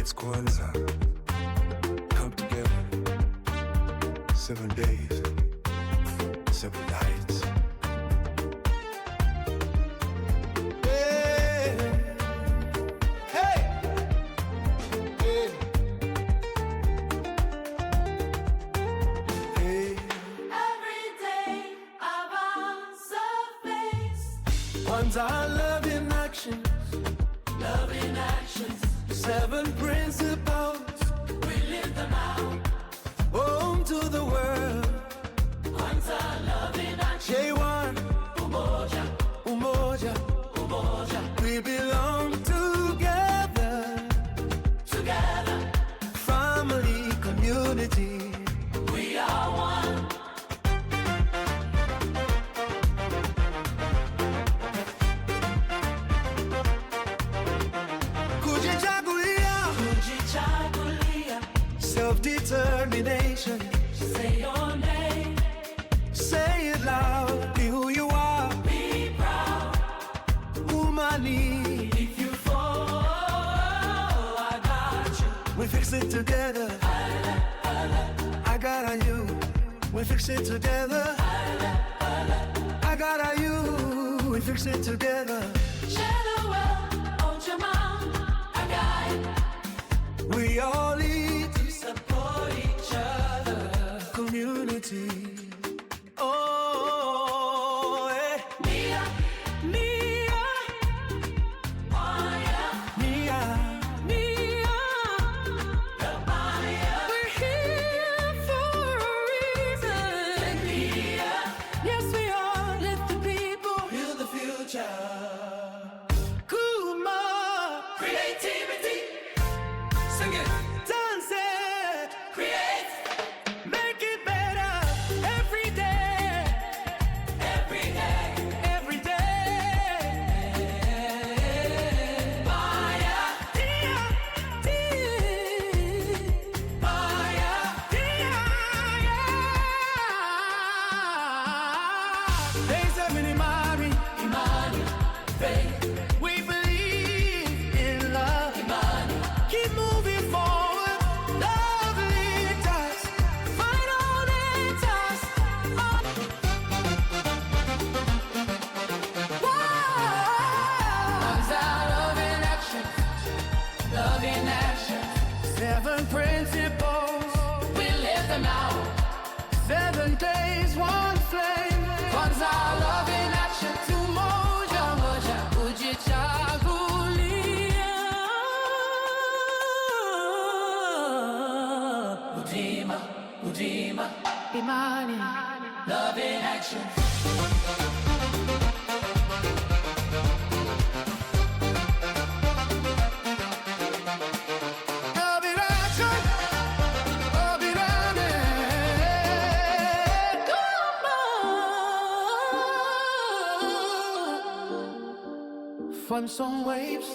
It's Kwanzaa. Come together. 7 days, 7 nights. Hey, hey, hey, hey. Every day of our surface. Kwanzaa, love in action. Love in actions. 7 principles. We live them out. Home to the world. Kwanzaa, love in action. J1. Umoja. Umoja. Umoja. We belong together. Together. Family, community. We are one. Kujichagulia. Kujichagulia. Self-determination. Say your name. Say it loud. Be who you are. Be proud. Imani. If you fall, I got you. We fix it together. I got you. We fix it together. I got you. We fix it together. Share the wealth, Ujima, I got it. We all eat. Support each other. Community. Oh, eh. Mia, Mia, Maya, Mia. Mia, Maya. We're here for a reason. Mia, Yes, we are. Lift the people. build the future. Kuumba. Creativity. Sing it. Dance it. Create Make it better. Every day. every day. Every day. Maya, Dia, dia. Maya. Dia, yeah. Day 7 Imani. Imani, faith. We believe in love. Imani, Keep moving forward. Love leads us. Fight on and us. Kwanzaa, love in action. Love in action. 7 principles. We live them out. 7 days, 1 flame. Kwanzaa, love in action. Umoja, Umoja, Kujichagulia. Ujima, Ujima, Imani. love in action. Love in action. Love in action. Fun song waves.